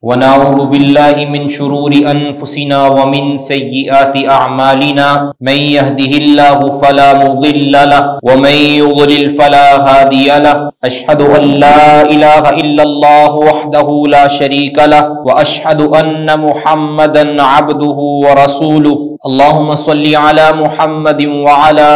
ونعوذ بالله من شرور أنفسنا ومن سيئات أعمالنا من يهده الله فلا مضل له ومن يضلل فلا هادي له أشهد أن لا إله إلا الله وحده لا شريك له وأشهد أن محمدا عبده ورسوله اللهم صل على محمد وعلى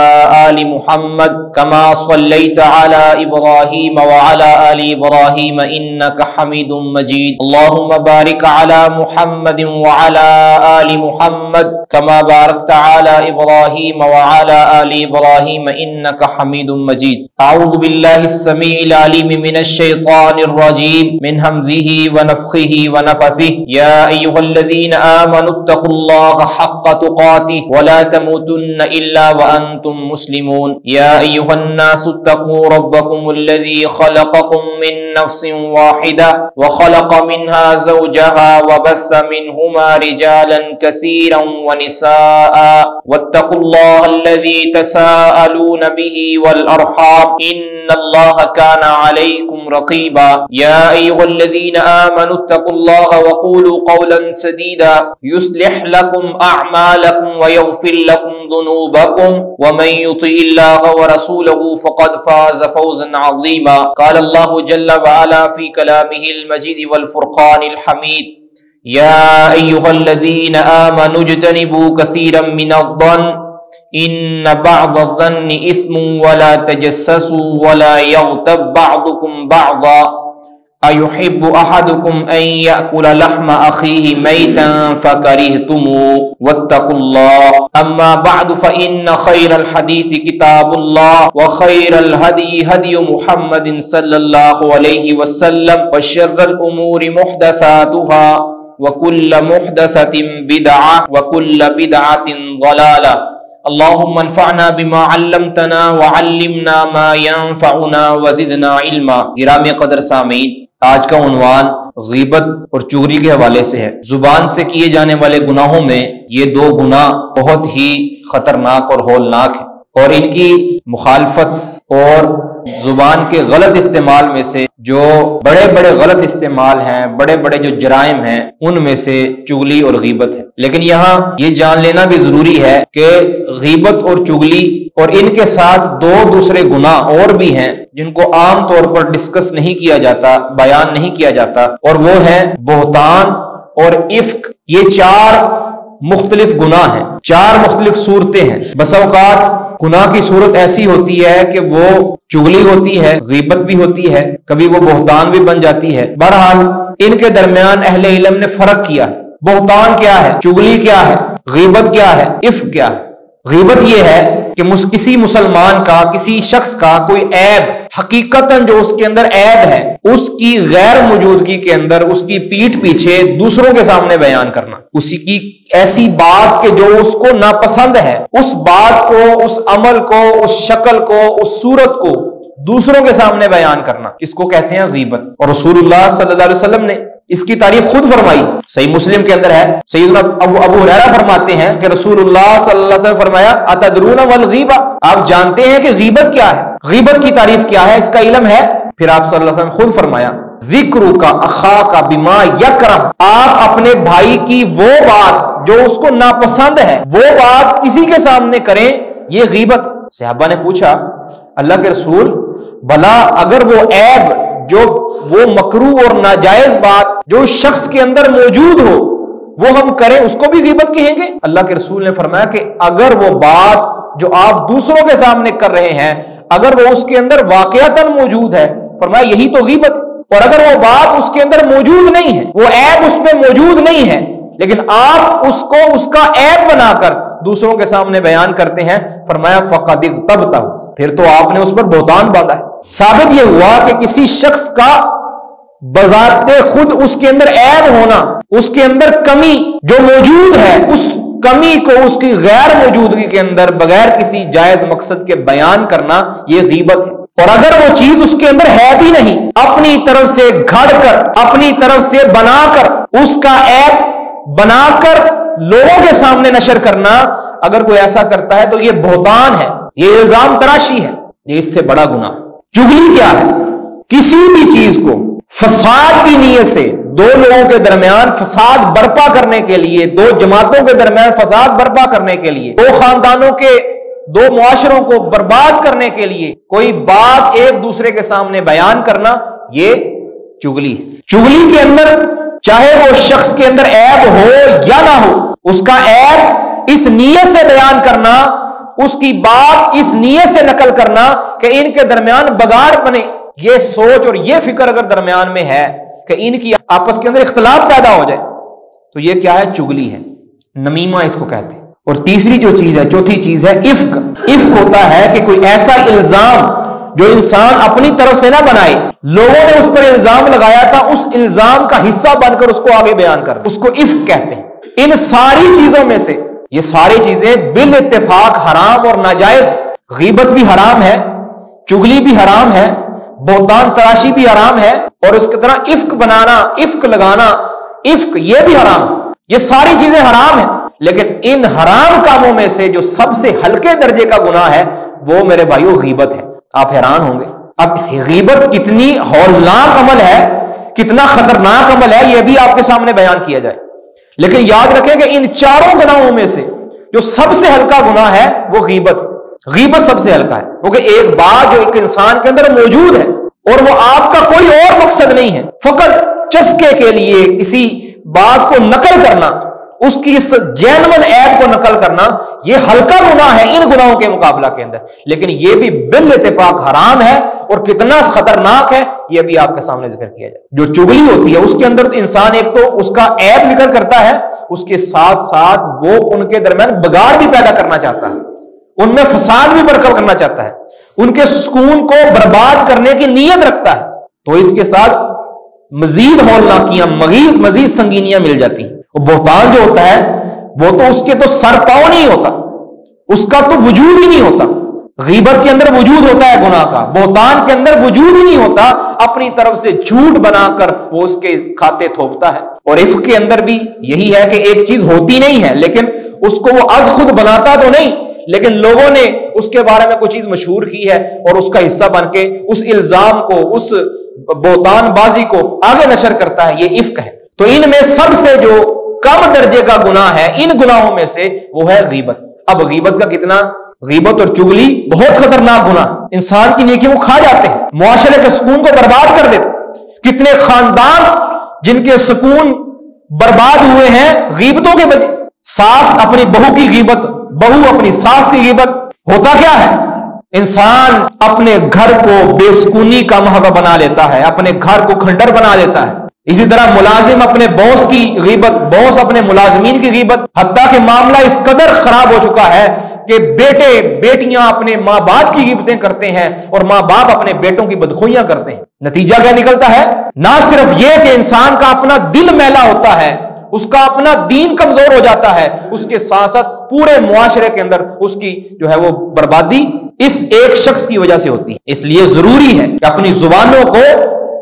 آل محمد كما صليت على إبراهيم وعلى آل إبراهيم إنك حميد مجيد اللهم بارك على محمد وعلى آل محمد كما باركت على إبراهيم وعلى آل إبراهيم إنك حميد مجيد أعوذ بالله السميع العليم من الشيطان الرجيم من همزه ونفخه ونفثه يا أيها الذين آمنوا اتقوا الله حق تقاته ولا تموتن إلا وأنتم مسلمون يا أيها الناس اتقوا ربكم الذي خلقكم من نفس واحدة وخلق منها زوجها وبث منهما رجالا كثيرا ونساء واتقوا الله الذي تساءلون به والأرحام إن الله كان عليكم رقيبا يا أيها الذين آمنوا اتقوا الله وقولوا قولا سديدا يصلح لكم أعمالكم ويغفر لكم ذنوبكم ومن يطع الله ورسوله فقد فاز فوزا عظيما قال الله جل وعلا في كلامه المجيد والفرقان الحميد يا أيها الذين آمنوا اجتنبوا كثيرا من الظن إن بعض الظن إثم ولا تجسسوا ولا يغتب بعضكم بعضا أيحب أحدكم أن يأكل لحم أخيه ميتا فكرهتموه واتقوا الله أما بعد فإن خير الحديث كتاب الله وخير الهدي هدي محمد صلى الله عليه وسلم وشر الأمور محدثاتها وكل محدثة بدعة وكل بدعة ضلالة اللهم انفعنا بما علمتنا وعلمنا ما ينفعنا وزدنا علما. گرامی قدر سامعین، آج کا عنوان غیبت اور چغلی کے حوالے سے ہے. زبان سے کیے جانے والے گناہوں میں یہ دو گناہ بہت ہی خطرناک اور ہولناک ہیں، اور ان کی مخالفت اور زبان کے غلط استعمال میں سے جو بڑے بڑے غلط استعمال ہیں، بڑے بڑے جو جرائم ہیں، ان میں سے چغلی اور غیبت ہے. لیکن یہاں یہ جان لینا بھی ضروری ہے کہ غیبت اور چغلی اور ان کے ساتھ دو دوسرے گناہ اور بھی ہیں جن کو عام طور پر ڈسکس نہیں کیا جاتا، بیان نہیں کیا جاتا، اور وہ ہیں بہتان اور افک. یہ چار مختلف گناہ ہیں، چار مختلف صورتیں ہیں. بس اوقات گناہ کی صورت ایسی ہوتی ہے کہ وہ چغلی ہوتی ہے، غیبت بھی ہوتی ہے، کبھی وہ بہتان بھی بن جاتی ہے. بہرحال ان کے درمیان اہل علم نے فرق کیا ہے. بہتان کیا ہے، چغلی کیا ہے، غیبت کیا ہے، افک کیا ہے. غیبت یہ ہے کہ کسی مسلمان کا، کسی شخص کا کوئی عیب، حقیقتاً جو اس کے اندر عیب ہے، اس کی غیر موجودگی کے اندر اس کی پیٹھ پیچھے دوسروں کے سامنے بیان کرنا. اسی کی ایسی بات کہ جو اس کو ناپسند ہے، اس بات کو، اس عمل کو، اس شکل کو، اس صورت کو دوسروں کے سامنے بیان کرنا، اس کو کہتے ہیں غیبت. اور رسول اللہ صلی اللہ علیہ وسلم نے اس کی تعریف خود فرمائی. صحیح مسلم کے اندر ہے، سیدنا ابو ہریرہ فرماتے ہیں کہ رسول اللہ صلی اللہ علیہ وسلم فرمایا اتدرون والغیبہ، آپ جانتے ہیں کہ غیبت کیا ہے، غیبت کی تعریف کیا ہے، اس کا علم ہے؟ پھر آپ صلی اللہ علیہ وسلم خود فرمایا ذکرک اخاک بما یکرہ، آپ اپنے بھائی کی وہ بات جو اس کو ناپسند ہے، وہ بات کسی کے سامنے کریں، یہ غیبت. صحابہ نے پوچھا اللہ کے رسول، بھلا اگر وہ عیب، جو وہ مکروہ اور ناجائز بات جو اس شخص کے اندر موجود ہو وہ ہم کریں، اس کو بھی غیبت کہیں گے؟ اللہ کے رسول نے فرمایا کہ اگر وہ بات جو آپ دوسروں کے سامنے کر رہے ہیں اگر وہ اس کے اندر واقعتاً موجود ہے، فرمایا یہی تو غیبت. اور اگر وہ بات اس کے اندر موجود نہیں ہے، وہ عیب اس میں موجود نہیں ہے، لیکن آپ اس کو اس کا عیب بنا کر دوسروں کے سامنے بیان کرتے ہیں، فرمایا فقد اغتبتہ، پھر تو آپ نے اس پر بہتان باندھا ہے. ثابت یہ ہوا کہ کسی شخص کا بذات خود اس کے اندر عیب ہونا، اس کے اندر کمی جو موجود ہے، اس کمی کو اس کی غیر موجودگی کے اندر بغیر کسی جائز مقصد کے بیان کرنا، یہ غیبت ہے. اور اگر وہ چیز اس کے اندر ہے بھی نہیں، اپنی طرف سے گھڑ کر، اپنی طرف سے بنا کر، اس کا عیب بنا کر لوگوں کے سامنے نشر کرنا، اگر کوئی ایسا کرتا ہے تو یہ بہتان ہے، یہ الزام تراشی ہے، یہ اس سے بڑا گناہ. چغلی کیا ہے؟ کسی بھی چیز کو فساد کی نیت سے دو لوگوں کے درمیان فساد برپا کرنے کے لیے، دو جماعتوں کے درمیان فساد برپا کرنے کے لیے، دو خاندانوں کے، دو معاشروں کو برباد کرنے کے لیے کوئی بات ایک دوسرے کے سامنے بیان کرنا، یہ چغلی ہے۔ چغلی کے اندر چاہے وہ شخص کے اندر عیب ہو یا نہ ہو، اس کا عیب اس نیت سے بیان کرنا، اس کی بات اس نیت سے نقل کرنا کہ ان کے درمیان بگاڑ بنے، یہ سوچ اور یہ فکر اگر درمیان میں ہے کہ ان کی آپس کے اندر اختلاف پیدا ہو جائے، تو یہ کیا ہے؟ چغلی ہے، نمیمہ اس کو کہتے ہیں۔ اور تیسری جو چیز ہے، چوتھی چیز ہے افک۔ افک ہوتا ہے کہ کوئی ایسا الزام جو انسان اپنی طرف سے نہ بنائے، لوگوں نے اس پر الزام لگایا تھا، اس الزام کا حصہ بن کر اس کو آگے بیان کر، اس کو افک کہتے ہیں۔ ان ساری چیزوں میں سے یہ ساری چیزیں بالاتفاق حرام اور ناجائز۔ غیبت بھی حرام ہے، چغلی بھی حرام ہے، بہتان تراشی بھی حرام ہے، اور اس کی طرح افک بنانا، افک لگانا، افک یہ بھی حرام ہے۔ یہ ساری چیزیں حرام ہیں، لیکن ان حرام کاموں میں سے جو سب سے ہلکے درجے کا گناہ ہے وہ میرے بھائیو غیبت ہے۔ آپ حیران ہوں گے اب غیبت کتنی ہولناک عمل ہے، کتنا خطرناک عمل ہے، یہ بھی آپ کے سامنے بیان کیا جائے۔ لیکن یاد رکھیں کہ ان چاروں گناہوں میں سے جو سب سے ہلکا گناہ ہے وہ غیبت۔ غیبت سب سے ہلکا ہے، کیونکہ ایک بات جو ایک انسان کے اندر موجود ہے اور وہ آپ کا کوئی اور مقصد نہیں ہے، فقط چسکے کے لیے کسی بات کو نقل کرنا، اس کی اس جینون عیب کو نقل کرنا، یہ ہلکا گناہ ہے ان گناہوں کے مقابلہ کے اندر، لیکن یہ بھی بالاتفاق حرام ہے، اور کتنا خطرناک ہے یہ بھی آپ کے سامنے ذکر کیا جائے۔ جو چغلی ہوتی ہے اس کے اندر انسان ایک تو اس کا عیب ذکر کرتا ہے، اس کے ساتھ ساتھ وہ ان کے درمیان بگاڑ بھی پیدا کرنا چاہتا ہے، ان میں فساد بھی برقرار کرنا چاہتا ہے، ان کے سکون کو برباد کرنے کی نیت رکھتا ہے، تو اس کے ساتھ مزید ہولناکیاں، مزید سنگینیاں مل جاتی ہیں۔ وہ بہتان جو ہوتا ہے وہ تو اس کے تو سر پاؤں نہیں ہوتا، اس کا تو وجود ہی نہیں ہوتا۔ غیبت کے اندر وجود ہوتا ہے گناہ کا، بہتان کے اندر وجود ہی نہیں ہوتا، اپنی طرف سے جھوٹ بنا کر وہ اس کے کھاتے تھوپتا ہے۔ اور افک کے اندر بھی یہی ہے کہ ایک چیز ہوتی نہیں ہے لیکن اس کو وہ از خود بناتا تو نہیں، لیکن لوگوں نے اس کے بارے میں کوئی چیز مشہور کی ہے اور اس کا حصہ بن کے اس الزام کو، اس بہتان بازی کو آگے نشر کرتا ہے، یہ افک ہے۔ تو ان میں سب سے جو کم درجے کا گناہ ہے ان گناہوں میں سے وہ ہے غیبت۔ اب غیبت کا کتنا، غیبت اور چغلی بہت خطرناک گناہ، انسان کی نیکیوں کو کھا جاتے ہیں، معاشرے کے سکون کو برباد کر دیتے۔ کتنے خاندان جن کے سکون برباد ہوئے ہیں غیبتوں کے وجہ، ساس اپنی بہو کی غیبت، بہو اپنی ساس کی غیبت۔ ہوتا کیا ہے؟ انسان اپنے گھر کو بے سکونی کا محبہ بنا لیتا ہے، اپنے گھر کو کھنڈر بنا لیتا ہے۔ اسی طرح ملازم اپنے باس کی غیبت، باس اپنے ملازمین کی غیبت، حتیٰ کہ معاملہ اس قدر خراب ہو چکا ہے کہ بیٹے بیٹیاں اپنے ماں باپ کی غیبتیں کرتے ہیں اور ماں باپ اپنے بیٹوں کی بدخوئیاں کرتے ہیں۔ نتیجہ کیا نکلتا ہے؟ نہ صرف یہ کہ انسان کا اپنا دل میلا ہوتا ہے، اس کا اپنا دین کمزور ہو جاتا ہے، اس کے ساتھ ساتھ پورے معاشرے کے اندر اس کی جو ہے وہ بربادی اس ایک شخص کی وجہ سے ہوتی ہے۔ اس لیے ضروری ہے کہ اپنی زبانوں کو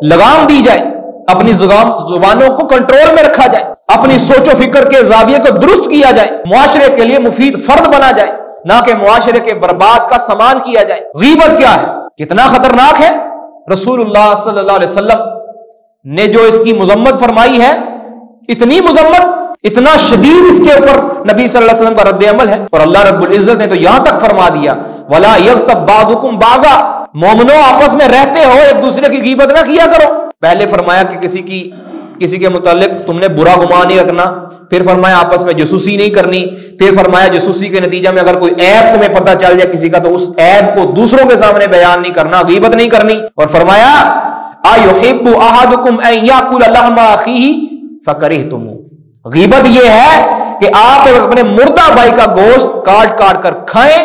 لگام دی جائے، اپنی زبانوں کو کنٹرول میں رکھا جائے، اپنی سوچ و فکر کے زاویے کو درست کیا جائے، معاشرے کے لیے مفید فرد بنا جائے، نہ کہ معاشرے کے برباد کا سامان کیا جائے۔ غیبت کیا ہے، کتنا خطرناک ہے؟ رسول اللہ صلی اللہ علیہ وسلم نے جو اس کی مذمت فرمائی ہے، اتنی مذمت، اتنا شدید اس کے اوپر نبی صلی اللہ علیہ وسلم کا رد عمل ہے، اور اللہ رب العزت نے تو یہاں تک فرما دیا وَلَا يَغْتَبْ بَعْضُكُمْ بَعْضًا، مومنوں آپس میں رہتے ہو ایک دوسرے کی غیبت نہ کیا کرو۔ پہلے فرمایا کہ کسی کے متعلق تم نے برا گمان نہیں رکھنا، پھر فرمایا آپس میں جاسوسی نہیں کرنی، پھر فرمایا جاسوسی کے نتیجہ میں اگر کوئی عیب تمہیں پتہ چل جائے کسی کا تو اس عیب کو دوسروں کے سامنے بیان نہیں کرنا، غیبت نہیں کرنی، اور فرمایا أَيُحِبُّ أَحَدُكُمْ أَن يَأْكُلَ لَحْمَ أَخِيهِ فَكَرِهْتُمُوهُ، غیبت یہ ہے کہ آپ اپنے مردہ بھائی کا گوشت کاٹ کاٹ کر کھائیں،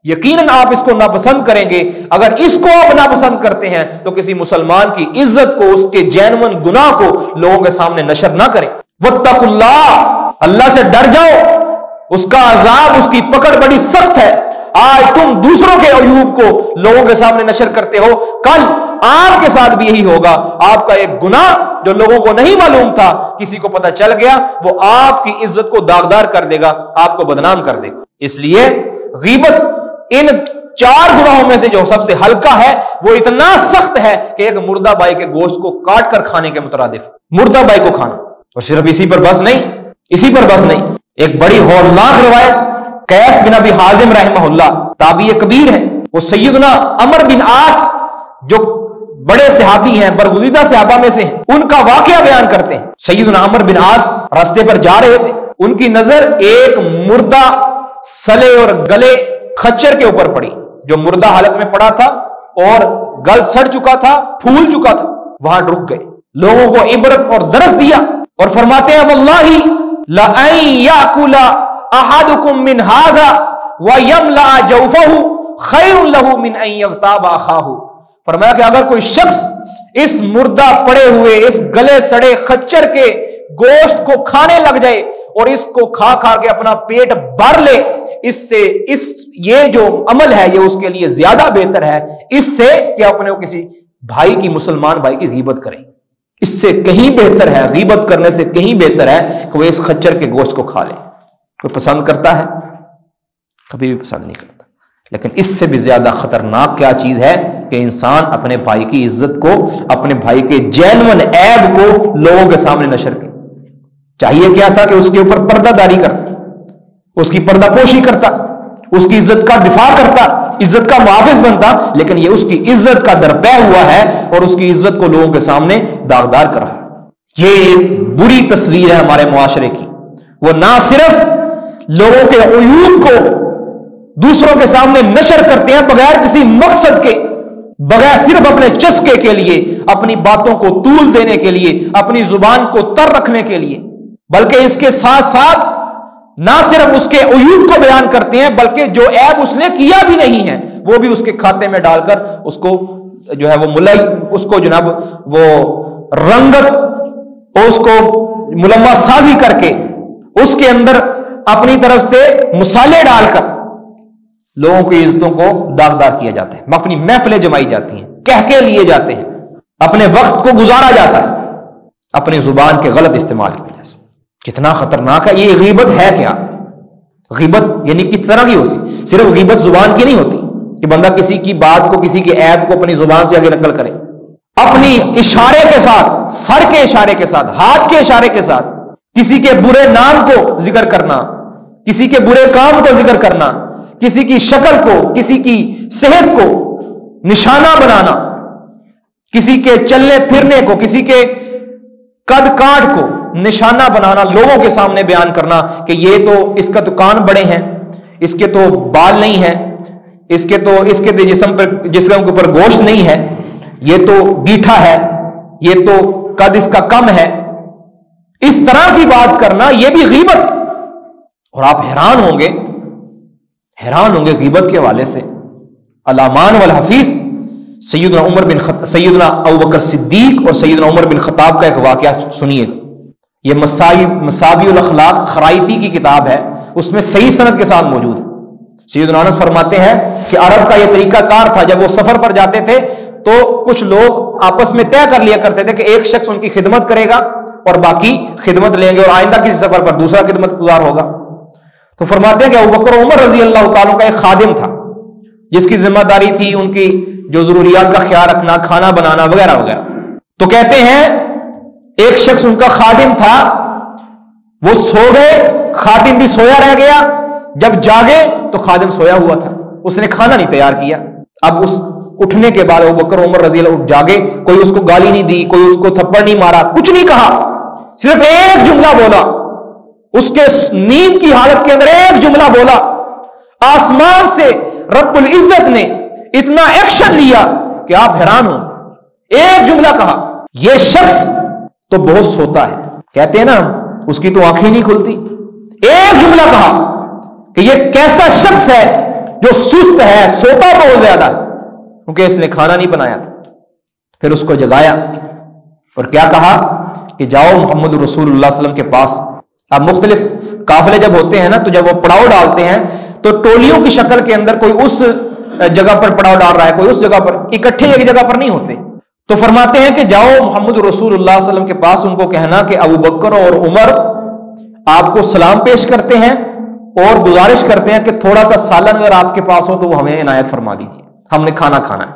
یقیناً آپ اس کو ناپسند کریں گے۔ اگر اس کو آپ ناپسند کرتے ہیں تو کسی مسلمان کی عزت کو، اس کے جینون گناہ کو لوگوں کے سامنے نشر نہ کریں۔ واتقوا اللہ، اللہ سے ڈر جاؤ، اس کا عذاب، اس کی پکڑ بڑی سخت ہے۔ آج تم دوسروں کے عیوب کو لوگوں کے سامنے نشر کرتے ہو، کل آپ کے ساتھ بھی یہی ہوگا۔ آپ کا ایک گناہ جو لوگوں کو نہیں معلوم تھا، کسی کو پتہ چل گیا، وہ آپ کی عزت کو داغدار کر دے گا، آپ کو بدنام کر دے گا۔ اس لیے غیبت ان 4 گناہوں میں سے جو سب سے ہلکا ہے وہ اتنا سخت ہے کہ ایک مردہ بھائی کے گوشت کو کاٹ کر کھانے کے مترادف، مردہ بھائی کو کھانا۔ اور صرف اسی پر بس نہیں، ایک بڑی ہولناک روایت، قیس بن ابی حازم رحمہ اللہ تابعی کبیر ہے، وہ سیدنا عمر بن عاص جو بڑے صحابی ہیں، برگزیدہ صحابہ میں سے ہیں، ان کا واقعہ بیان کرتے ہیں۔ سیدنا عمر بن عاص راستے پر جا رہے تھے، ان کی نظر ایک مردہ سلے اور گلے خچر کے اوپر پڑی، جو مردہ حالت میں پڑا تھا اور گل سڑ چکا تھا، پھول چکا تھا، وہاں رک گئے، لوگوں کو عبرت اور درس دیا اور فرماتے ہیں واللہ لَأَن يَأْكُلَ أَحَدُكُم مِّنْ هَذَا وَيَمْلَأَ جَوْفَهُ خَيْرٌ لَهُ مِنْ أَن يَغْتَابَ أَخَاهُ۔ فرمایا کہ اگر کوئی شخص اس مردہ پڑے ہوئے اس گلے سڑے خچر کے گوشت کو کھانے لگ جائے اور اس کو کھا کے اپنا پیٹ بھر لے، اس سے یہ جو عمل ہے یہ اس کے لیے زیادہ بہتر ہے اس سے کہ اپنے کسی بھائی کی، مسلمان بھائی کی غیبت کریں۔ اس سے کہیں بہتر ہے، غیبت کرنے سے کہیں بہتر ہے کہ وہ اس خچر کے گوشت کو کھا لے۔ کوئی پسند کرتا ہے؟ کبھی بھی پسند نہیں کرتا، لیکن اس سے بھی زیادہ خطرناک کیا چیز ہے کہ انسان اپنے بھائی کی عزت کو، اپنے بھائی کے جینون عیب کو لوگوں کے سامنے نشر کرے۔ چاہیے کیا تھا کہ اس کے اوپر پردہ داری کر، اس کی پردہ پوشی کرتا، اس کی عزت کا دفاع کرتا، عزت کا محافظ بنتا، لیکن یہ اس کی عزت کا درپے ہوا ہے اور اس کی عزت کو لوگوں کے سامنے داغدار کر رہا ہے۔ یہ ایک بری تصویر ہے ہمارے معاشرے کی۔ وہ نہ صرف لوگوں کے عیوب کو دوسروں کے سامنے نشر کرتے ہیں بغیر کسی مقصد کے، بغیر صرف اپنے چسکے کے لیے، اپنی باتوں کو طول دینے کے لیے، اپنی زبان کو تر رکھنے کے لیے، بلکہ اس کے ساتھ ساتھ نہ صرف اس کے عیوب کو بیان کرتے ہیں بلکہ جو عیب اس نے کیا بھی نہیں ہے وہ بھی اس کے کھاتے میں ڈال کر اس کو جو ہے وہ اس کو جناب وہ رنگت اور اس کو ملمہ سازی کر کے اس کے اندر اپنی طرف سے مصالحے ڈال کر لوگوں کی عزتوں کو داغدار کیا جاتا ہے، اپنی محفلیں جمائی جاتی ہیں، کہکے لیے جاتے ہیں، اپنے وقت کو گزارا جاتا ہے اپنی زبان کے غلط استعمال کی وجہ سے۔ کتنا خطرناک ہے یہ غیبت ہے۔ کیا غیبت یعنی کس طرح کی ہوتی؟ صرف غیبت زبان کی نہیں ہوتی کہ بندہ کسی کی بات کو، کسی کے عیب کو اپنی زبان سے آگے نقل کرے، اپنی اشارے کے ساتھ، سر کے اشارے کے ساتھ، ہاتھ کے اشارے کے ساتھ کسی کے برے نام کو ذکر کرنا، کسی کے برے کام کو ذکر کرنا، کسی کی شکل کو، کسی کی صحت کو نشانہ بنانا، کسی کے چلنے پھرنے کو، کسی کے قد کاٹ کو نشانہ بنانا، لوگوں کے سامنے بیان کرنا کہ یہ تو اس کا تو کان بڑے ہیں، اس کے تو بال نہیں ہیں، اس کے جسم کے اوپر گوشت نہیں ہے، یہ تو بیٹھا ہے، یہ تو قد اس کا کم ہے، اس طرح کی بات کرنا یہ بھی غیبت ہے۔ اور آپ حیران ہوں گے غیبت کے حوالے سے علامان والحفیظ سیدنا ابوبکر صدیق اور سیدنا عمر بن خطاب کا ایک واقعہ سنیے گا۔ یہ مساوی الاخلاق خرائطی کی کتاب ہے، اس میں صحیح سند کے ساتھ موجود ہے۔ سیدنا انس فرماتے ہیں کہ عرب کا یہ طریقہ کار تھا، جب وہ سفر پر جاتے تھے تو کچھ لوگ آپس میں طے کر لیا کرتے تھے کہ ایک شخص ان کی خدمت کرے گا اور باقی خدمت لیں گے، اور آئندہ کسی سفر پر دوسرا خدمت گزار ہوگا۔ تو فرماتے ہیں کہ ابوبکر عمر رضی اللہ تعالیٰ کا ایک خادم تھا جس کی ذمہ داری تھی ان کی جو ضروریات کا خیال رکھنا، کھانا بنانا وغیرہ وغیرہ۔ تو کہتے ہیں ایک شخص ان کا خادم تھا، وہ سو گئے، خادم بھی سویا رہ گیا، جب جاگے تو خادم سویا ہوا تھا، اس نے کھانا نہیں تیار کیا۔ اب اس اٹھنے کے بعد ابوبکر عمر رضی اللہ جاگے، کوئی اس کو گالی نہیں دی، کوئی اس کو تھپڑ نہیں مارا، کچھ نہیں کہا، صرف ایک جملہ بولا، اس کے نیند کی حالت کے اندر ایک جملہ بولا، آسمان سے رب العزت نے اتنا ایکشن لیا کہ آپ حیران ہوں۔ ایک جملہ کہا، یہ شخص تو بہت سوتا ہے، کہتے ہیں نا اس کی تو آنکھیں نہیں کھلتی۔ ایک جملہ کہا کہ یہ کیسا شخص ہے جو سست ہے، سوتا بہت زیادہ ہے، کیونکہ اس نے کھانا نہیں بنایا تھا۔ پھر اس کو جگایا اور کیا کہا کہ جاؤ محمد رسول اللہ صلی اللہ علیہ وسلم کے پاس۔ اب مختلف قافلے جب ہوتے ہیں نا تو جب وہ پڑاؤ ڈالتے ہیں تو ٹولیوں کی شکل کے اندر کوئی اس جگہ پر پڑاؤ ڈال رہا ہے، کوئی اس جگہ پر، اکٹھے ایک جگہ پر نہیں ہوتے۔ تو فرماتے ہیں کہ جاؤ محمد رسول اللہ صلی اللہ علیہ وسلم کے پاس، ان کو کہنا کہ ابو بکر اور عمر آپ کو سلام پیش کرتے ہیں اور گزارش کرتے ہیں کہ تھوڑا سا سالن اگر آپ کے پاس ہو تو وہ ہمیں عنایت فرما دیجیے، ہم نے کھانا کھانا ہے۔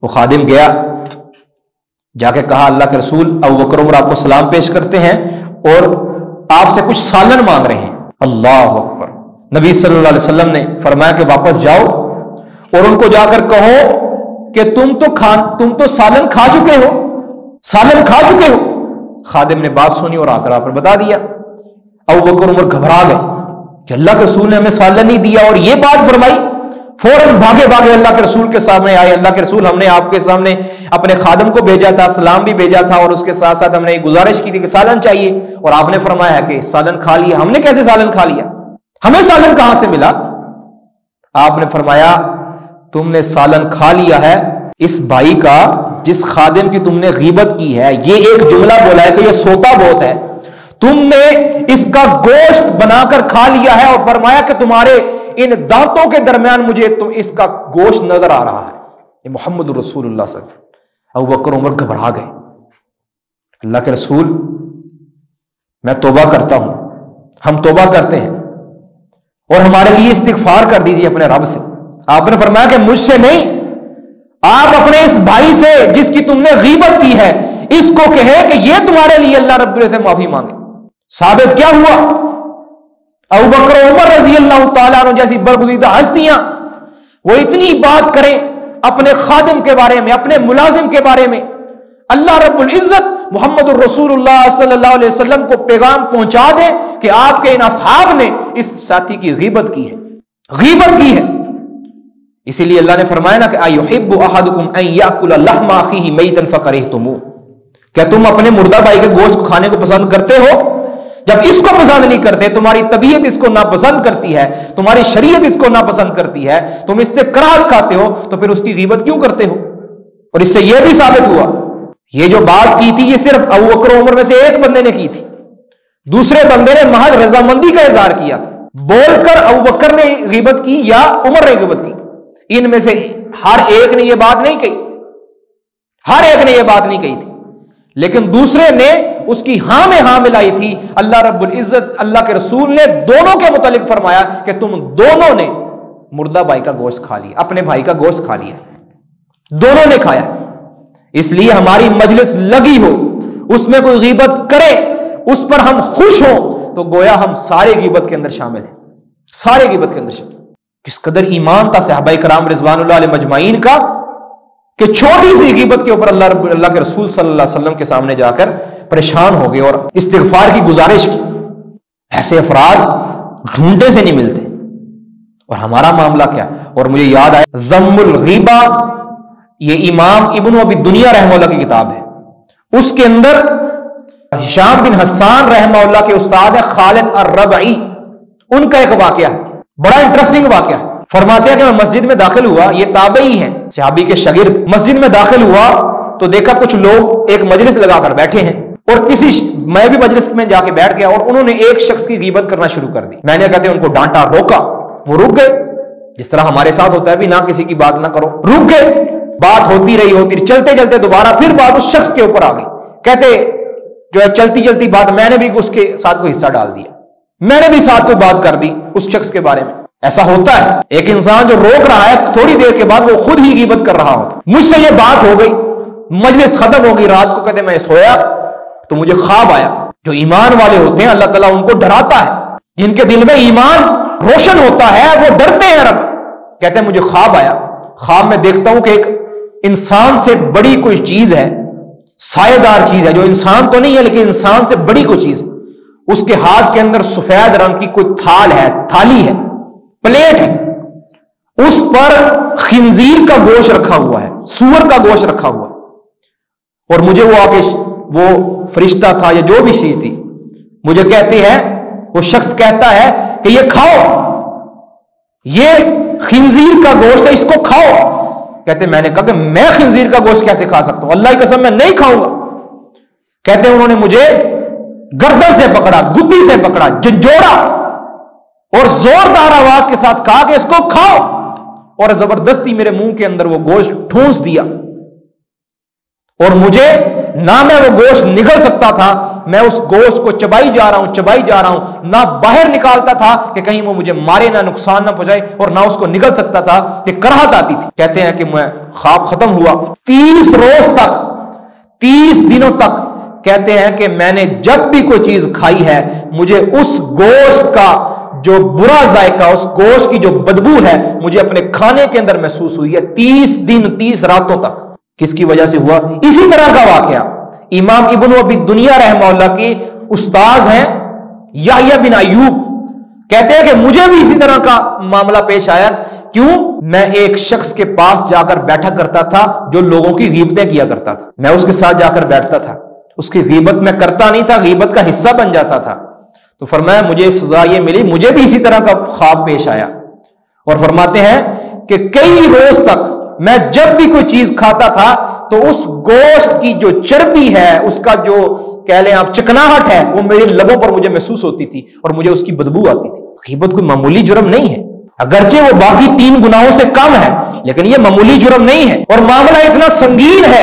وہ خادم گیا، جا کے کہا اللہ کے رسول ابو بکر عمر آپ کو سلام پیش کرتے ہیں اور آپ سے کچھ سالن مانگ رہے ہیں۔ اللہ اکبر۔ نبی صلی اللہ علیہ وسلم نے فرمایا کہ واپس جاؤ اور ان کو جا کر کہو کہ تم تو سالن کھا چکے ہو، سالن کھا چکے ہو۔ خادم نے بات سنی اور آ کر آپ پر بتا دیا۔ ابو بکر عمر گھبرا گئے کہ اللہ کے رسول نے ہمیں سالن نہیں دیا اور یہ بات فرمائی۔ فوراً بھاگے بھاگے اللہ کے رسول کے سامنے آئے، اللہ کے رسول ہم نے آپ کے سامنے اپنے خادم کو بھیجا تھا، سلام بھی بھیجا تھا اور اس کے ساتھ ساتھ ہم نے گزارش کی تھی کہ سالن چاہیے اور آپ نے فرمایا ہے کہ سالن کھا لیا۔ ہم نے کیسے سالن کھا لیا؟ ہمیں سالن کہاں سے ملا؟ آپ نے فرمایا تم نے سالن کھا لیا ہے اس بھائی کا جس خادم کی تم نے غیبت کی ہے، یہ ایک جملہ بولا ہے کہ یہ سوتا بہت ہے، تم نے اس کا گوشت بنا کر کھا لیا ہے اور فرمایا کہ تمہارے ان دانتوں کے درمیان مجھے اس کا گوشت نظر آ رہا ہے۔ یہ محمد رسول اللہ صلی اللہ علیہ وسلم۔ ابو بکر عمر گھبرا گئے۔ اللہ کے رسول میں توبہ کرتا ہوں، ہم توبہ کرتے ہیں اور ہمارے لیے استغفار کر دیجیے اپنے رب سے۔ آپ نے فرمایا کہ مجھ سے نہیں، آپ اپنے اس بھائی سے جس کی تم نے غیبت کی ہے اس کو کہے کہ یہ تمہارے لیے اللہ رب العزت سے معافی مانگے۔ ثابت کیا ہوا؟ ابو بکر عمر رضی اللہ تعالیٰ عنہ جیسی برگزیدہ ہستیاں وہ اتنی بات کریں اپنے خادم کے بارے میں، اپنے ملازم کے بارے میں، اللہ رب العزت محمد الرسول اللہ صلی اللہ علیہ وسلم کو پیغام پہنچا دیں کہ آپ کے ان اصحاب نے اس ساتھی کی غیبت کی ہے، غیبت کی ہے۔ اسی لیے اللہ نے فرمایا نا کہ ایحب احدکم ان یاکل لحم اخیہ میتا فکرہتموہ، کیا تم اپنے مردہ بھائی کے گوشت کو کھانے کو پسند کرتے ہو؟ جب اس کو پسند نہیں کرتے، تمہاری طبیعت اس کو ناپسند کرتی ہے، تمہاری شریعت اس کو ناپسند کرتی ہے، تم اس سے کراہت کھاتے ہو تو پھر اس کی غیبت کیوں کرتے ہو؟ اور اس سے یہ بھی ثابت ہوا یہ جو بات کی تھی یہ صرف ابو بکر عمر میں سے ایک بندے نے کی تھی، دوسرے بندے نے محض رضامندی کا اظہار کیا تھا، بول کر ابو بکر نے غیبت کی یا عمر نے غیبت کی، ان میں سے ہر ایک نے یہ بات نہیں کہی، ہر ایک نے یہ بات نہیں کہی تھی، لیکن دوسرے نے اس کی ہاں میں ہاں ملائی تھی۔ اللہ رب العزت اللہ کے رسول نے دونوں کے متعلق فرمایا کہ تم دونوں نے مردہ بھائی کا گوشت کھا لیا، اپنے بھائی کا گوشت کھا لیا، دونوں نے کھایا۔ اس لیے ہماری مجلس لگی ہو، اس میں کوئی غیبت کرے، اس پر ہم خوش ہوں تو گویا ہم سارے غیبت کے اندر شامل ہیں، سارے غیبت کے اندر شامل۔ کس قدر ایمان تھا صحابہ کرام رضوان اللہ علیہ مجمعین کا کہ چھوٹی سی غیبت کے اوپر اللہ کے رسول صلی اللہ علیہ وسلم کے سامنے جا کر پریشان ہو گئے اور استغفار کی گزارش کی۔ ایسے افراد ڈھونڈے سے نہیں ملتے، اور ہمارا معاملہ کیا؟ اور مجھے یاد آیا ذم الغیبہ، یہ امام ابن ابی دنیا رحمہ اللہ کی کتاب ہے، اس کے اندر ہشام بن حسان رحمہ اللہ کے استاد ہے خالد الربعی، ان کا ایک واقعہ ہے، بڑا انٹرسٹنگ واقعہ ہے۔ فرماتے ہیں کہ میں مسجد میں داخل ہوا، یہ تابعی ہیں، صحابی کے شاگرد، مسجد میں داخل ہوا تو دیکھا کچھ لوگ ایک مجلس لگا کر بیٹھے ہیں، اور میں بھی مجلس میں جا کے بیٹھ گیا اور انہوں نے ایک شخص کی غیبت کرنا شروع کر دی۔ میں نے کہتے ہیں ان کو ڈانٹا، روکا، وہ رک گئے، جس طرح ہمارے ساتھ ہوتا ہے بھی نہ کسی کی بات نہ کرو، رک گئے، بات ہوتی رہی، چلتے چلتے دوبارہ پھر بات اس شخص کے اوپر آ گئی، کہتے جو ہے چلتی چلتی بات میں نے بھی اس کے ساتھ کوئی حصہ ڈال دیا، میں نے بھی ساتھ کوئی بات کر دی اس شخص کے بارے میں۔ ایسا ہوتا ہے، ایک انسان جو روک رہا ہے تھوڑی دیر کے بعد وہ خود ہی غیبت کر رہا ہوتا۔ مجھ سے یہ بات ہو گئی، مجلس ختم ہو گئی، رات کو کہتے میں سویا تو مجھے خواب آیا۔ جو ایمان والے ہوتے ہیں اللہ تعالیٰ ان کو ڈراتا ہے، جن کے دل میں ایمان روشن ہوتا ہے وہ ڈرتے ہیں رب۔ کہتے ہیں مجھے خواب آیا، خواب میں دیکھتا ہوں کہ ایک انسان سے بڑی کوئی چیز ہے، سایہ دار چیز ہے، جو انسان تو نہیں ہے لیکن انسان سے بڑی کوئی چیز، اس کے ہاتھ کے اندر سفید رنگ کی کوئی تھال ہے، تھالی ہے، پلیٹ ہے، اس پر خنزیر کا گوشت رکھا ہوا ہے، سور کا گوشت رکھا ہوا ہے، اور مجھے وہ آکے وہ فرشتہ تھا یا جو بھی چیز تھی مجھے کہتے ہیں، وہ شخص کہتا ہے کہ یہ کھاؤ، یہ خنزیر کا گوشت ہے، اس کو کھاؤ۔ کہتے میں نے کہا کہ میں خنزیر کا گوشت کیسے کھا سکتا ہوں، اللہ کی قسم میں نہیں کھاؤں گا۔ کہتے انہوں نے مجھے گردن سے پکڑا، گدی سے پکڑا، جھنجھوڑا اور زوردار آواز کے ساتھ کہا کہ اس کو کھاؤ، اور زبردستی میرے منہ کے اندر وہ گوشت ٹھونس دیا اور مجھے نہ میں وہ گوشت نگل سکتا تھا، میں اس گوشت کو چبائی جا رہا ہوں، نہ باہر نکالتا تھا کہ کہیں وہ مجھے مارے، نہ نقصان نہ پہنچائے، اور نہ اس کو نگل سکتا تھا کہ کراہت آتی تھی۔ کہتے ہیں کہ میں خواب ختم ہوا 30 روز تک، 30 دنوں تک کہتے ہیں کہ میں نے جب بھی کوئی چیز کھائی ہے مجھے اس گوشت کا جو برا ذائقہ، اس گوشت کی جو بدبو ہے مجھے اپنے کھانے کے اندر محسوس ہوئی ہے 30 دن 30 راتوں تک۔ کس کی وجہ سے ہوا؟ اسی طرح کا واقعہ امام ابن ابی دنیا رحمہ اللہ کے استاذ ہیں یحییٰ بن ایوب، کہتے ہیں کہ مجھے بھی اسی طرح کا معاملہ پیش آیا۔ کیوں؟ میں ایک شخص کے پاس جا کر بیٹھا کرتا تھا جو لوگوں کی غیبتیں کیا کرتا تھا، میں اس کے ساتھ جا کر بیٹھتا تھا، اس کی غیبت میں کرتا نہیں تھا، غیبت کا حصہ بن جاتا تھا۔ تو فرمایا مجھے سزا یہ ملی، مجھے بھی اسی طرح کا خواب پیش آیا۔ اور فرماتے ہیں کہ کئی روز تک میں جب بھی کوئی چیز کھاتا تھا تو اس گوشت کی جو چربی ہے، اس کا جو کہہ لیں آپ چکناہٹ ہے، وہ میرے لبوں پر مجھے محسوس ہوتی تھی اور مجھے اس کی بدبو آتی تھی۔ غیبت کوئی معمولی جرم نہیں ہے، اگرچہ وہ باقی 3 گناہوں سے کم ہے لیکن یہ معمولی جرم نہیں ہے، اور معاملہ اتنا سنگین ہے۔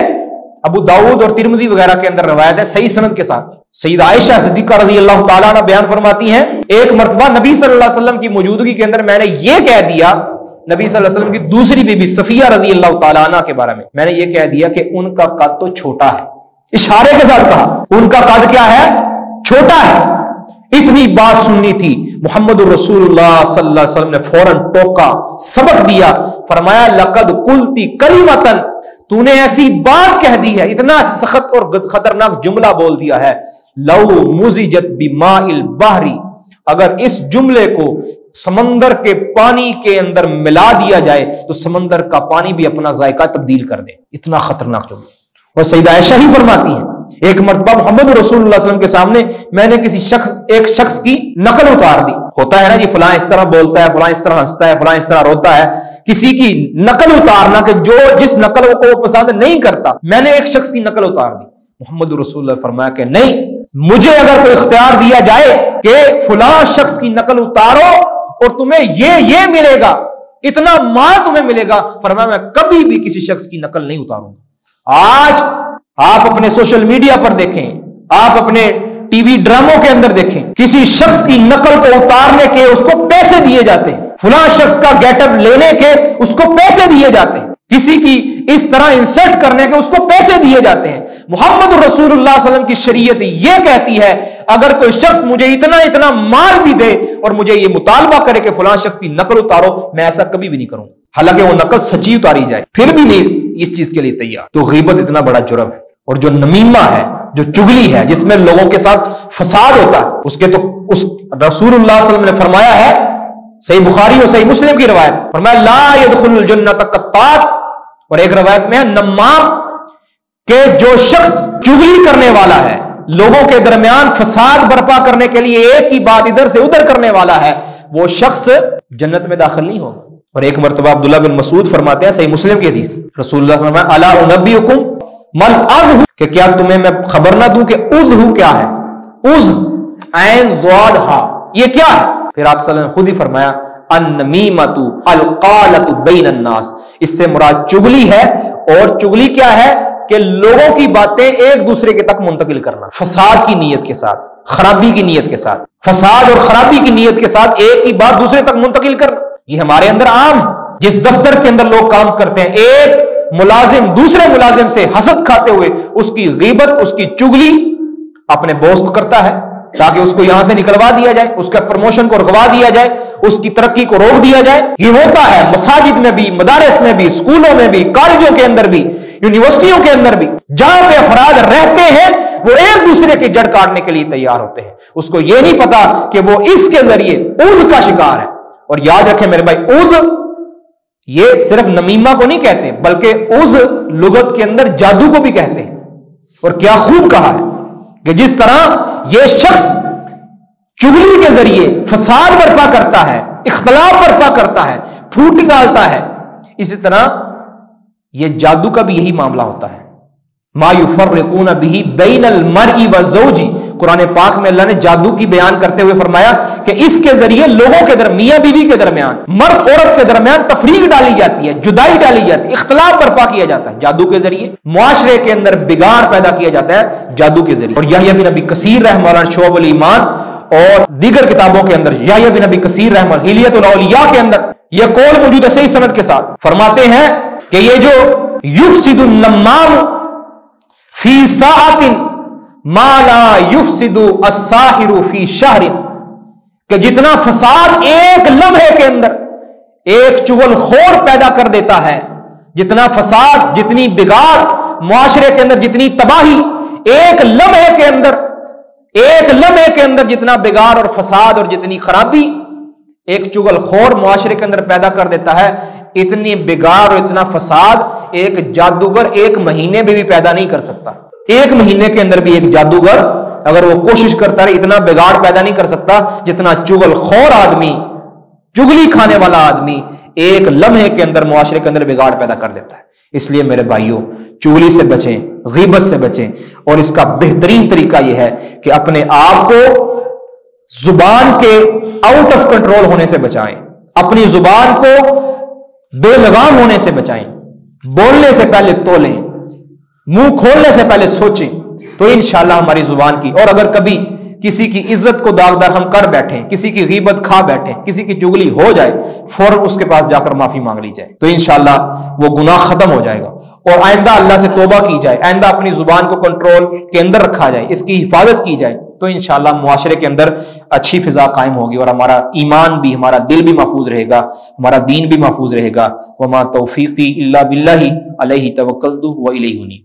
ابو داؤد اور ترمذی وغیرہ کے اندر روایت ہے صحیح سند کے ساتھ، سید عائشہ صدیقہ رضی اللہ تعالیٰ عنہ بیان فرماتی ہیں ایک مرتبہ نبی صلی اللہ علیہ وسلم کی موجودگی کے اندر میں نے یہ کہہ دیا، نبی صلی اللہ علیہ وسلم کی دوسری بیوی صفیہ رضی اللہ تعالیٰ عنہ کے بارے میں نے یہ کہہ دیا کہ ان کا قد تو چھوٹا ہے، اشارے کے ساتھ کہا ان کا قد کیا ہے؟ چھوٹا ہے۔ اتنی بات سننی تھی، محمد رسول اللہ صلی اللہ علیہ وسلم نے فوراً ٹوکا، سبق دیا، فرمایا لقد قلتی کلمۃ، تو نے ایسی بات کہہ دی ہے، اتنا سخت اور خطرناک جملہ بول دیا ہے، لو مزجت بماء البحر، اگر اس جملے کو سمندر کے پانی کے اندر ملا دیا جائے تو سمندر کا پانی بھی اپنا ذائقہ تبدیل کر دے، اتنا خطرناک جملہ۔ اور سیدہ عائشہ ہی فرماتی ہیں ایک مرتبہ محمد رسول اللہ صلی اللہ علیہ وسلم کے سامنے میں نے ایک شخص کی نقل اتار دی، ہوتا ہے نا جی فلاں اس طرح بولتا ہے، فلاں اس طرح ہنستا ہے، فلاں اس طرح روتا ہے، کسی کی نقل اتارنا کہ جو جس نقل کو وہ پسند نہیں کرتا، میں نے ایک شخص کی نقل اتار دی۔ محمد رسول اللہ فرمایا کہ نہیں، مجھے اگر کوئی اختیار دیا جائے کہ فلاں شخص کی نقل اتارو اور تمہیں یہ ملے گا، اتنا مال تمہیں ملے گا، فرمایا میں کبھی بھی کسی شخص کی نقل نہیں اتاروں گا۔ آج آپ اپنے سوشل میڈیا پر دیکھیں، آپ اپنے ٹی وی ڈراموں کے اندر دیکھیں، کسی شخص کی نقل کو اتارنے کے اس کو پیسے دیے جاتے ہیں، فلاں شخص کا گیٹ اپ لینے کے اس کو پیسے دیے جاتے ہیں، کسی کی اس طرح انسلٹ کرنے کے اس کو پیسے دیے جاتے ہیں۔ محمد رسول اللہ صلی اللہ علیہ وسلم کی شریعت یہ کہتی ہے اگر کوئی شخص مجھے اتنا مال بھی دے اور مجھے یہ مطالبہ کرے کہ فلاں شخص کی نقل اتارو، میں ایسا کبھی بھی نہیں کروں، حالانکہ وہ نقل سچی اتاری جائے، پھر بھی نہیں اس چیز کے لیے تیار۔ تو غیبت اتنا بڑا جرم ہے، اور جو نمیمہ ہے، جو چغلی ہے، جس میں لوگوں کے ساتھ فساد ہوتا ہے، اس کے تو اس رسول اللہ صلی اللہ علیہ وسلم نے فرمایا ہے، صحیح بخاری اور صحیح مسلم کی روایت، فرمایا لا يدخل الجنۃ قطات، اور ایک روایت میں ہے نمام، کہ جو شخص چغلی کرنے والا ہے، لوگوں کے درمیان فساد برپا کرنے کے لیے ایک ہی بات ادھر سے ادھر کرنے والا ہے، وہ شخص جنت میں داخل نہیں ہوگا۔ اور ایک مرتبہ عبداللہ بن مسعود فرماتے ہیں صحیح مسلم کی حدیث، رسول اللہ صلی اللہ علیہ وسلم الا انبئکم من اذ، کہ کیا تمہیں میں خبر نہ دوں کہ اذ کیا ہے؟ اذ عین ضاد ہا، یہ کیا ہے؟ پھر آپ صلی اللہ علیہ وسلم خود ہی فرمایا النمیمۃ القالۃ بین الناس، اس سے مراد چغلی ہے، اور چغلی کیا ہے کہ لوگوں کی باتیں ایک دوسرے کے تک منتقل کرنا، فساد کی نیت کے ساتھ، خرابی کی نیت کے ساتھ، فساد اور خرابی کی نیت کے ساتھ ایک ہی بات دوسرے تک منتقل کرنا، یہ ہمارے اندر عام ہے۔ جس دفتر کے اندر لوگ کام کرتے ہیں، ایک ملازم دوسرے ملازم سے حسد کھاتے ہوئے اس کی غیبت، اس کی چغلی اپنے باس کو کرتا ہے تاکہ اس کو یہاں سے نکلوا دیا جائے، اس کا پروموشن کو رکوا دیا جائے، اس کی ترقی کو روک دیا جائے۔ یہ ہوتا ہے مساجد میں بھی، مدارس میں بھی، اسکولوں میں بھی، کالجوں کے اندر بھی، یونیورسٹیوں کے اندر بھی، جہاں پہ افراد رہتے ہیں وہ ایک دوسرے کی جڑ کاٹنے کے لیے تیار ہوتے ہیں، اس کو یہ نہیں پتا کہ وہ اس کے ذریعے عذ کا شکار ہے۔ اور یاد رکھیں میرے بھائی، عذ یہ صرف نمیمہ کو نہیں کہتے، بلکہ عذ لغت کے اندر جادو کو بھی کہتے ہیں۔ اور کیا خوب کہا ہے کہ جس طرح یہ شخص چغلی کے ذریعے فساد برپا کرتا ہے، اختلاف برپا کرتا ہے، پھوٹ ڈالتا ہے، اسی طرح یہ جادو کا بھی یہی معاملہ ہوتا ہے۔ ما یفرقون بہ بین المرء والزوج، قرآن پاک میں اللہ نے جادو کی بیان کرتے ہوئے فرمایا کہ اس کے ذریعے لوگوں کے درمیان، میاں بیوی کے درمیان، مرد عورت کے درمیان تفریق ڈالی جاتی ہے، جدائی ڈالی جاتی ہے، اختلاف برپا کیا جاتا ہے جادو کے ذریعے، معاشرے کے اندر بگاڑ پیدا کیا جاتا ہے جادو کے ذریعے۔ اور یحییٰ بن ابی کثیر رحمہ اللہ شعب الایمان اور دیگر کتابوں کے اندر، یحییٰ بن ابی کثیر رحمہ اللہ حلیۃ الاولیاء کے اندر یہ قول موجود ہے صحیح سند کے ساتھ، فرماتے ہیں کہ یہ جو یفسد النمام فی ساعت ما لا یفسد الساحر فی شہر، کہ جتنا فساد ایک لمحے کے اندر ایک چغل خور پیدا کر دیتا ہے، جتنا فساد، جتنی بگاڑ معاشرے کے اندر، جتنی تباہی ایک لمحے کے اندر جتنا بگاڑ اور فساد اور جتنی خرابی ایک چغل خور معاشرے کے اندر پیدا کر دیتا ہے، اتنی بگاڑ اور اتنا فساد ایک جادوگر ایک مہینے میں بھی پیدا نہیں کر سکتا۔ ایک مہینے کے اندر بھی ایک جادوگر اگر وہ کوشش کرتا ہے اتنا بگاڑ پیدا نہیں کر سکتا جتنا چغل خور آدمی، چگلی کھانے والا آدمی ایک لمحے کے اندر معاشرے کے اندر بگاڑ پیدا کر دیتا ہے۔ اس لیے میرے بھائیوں، چغلی سے بچیں، غیبت سے بچیں، اور اس کا بہترین طریقہ یہ ہے کہ اپنے آپ کو زبان کے آؤٹ آف کنٹرول ہونے سے بچائیں، اپنی زبان کو بے لگام ہونے سے بچائیں، بولنے سے پہلے تولیں، منہ کھولنے سے پہلے سوچیں، تو انشاءاللہ ہماری زبان کی، اور اگر کبھی کسی کی عزت کو داغدار ہم کر بیٹھیں، کسی کی غیبت کھا بیٹھیں، کسی کی چغلی ہو جائے، فوراً اس کے پاس جا کر معافی مانگ لی جائے، تو انشاءاللہ وہ گناہ ختم ہو جائے گا، اور آئندہ اللہ سے توبہ کی جائے، آئندہ اپنی زبان کو کنٹرول کے اندر رکھا جائے، اس کی حفاظت کی جائے، تو انشاءاللہ معاشرے کے اندر اچھی فضا قائم ہوگی، اور ہمارا ایمان بھی، ہمارا دل بھی محفوظ رہے گا، ہمارا دین بھی محفوظ رہے گا۔ وما توفیقی الا باللہ علیہ توکلت و الیہ انیب۔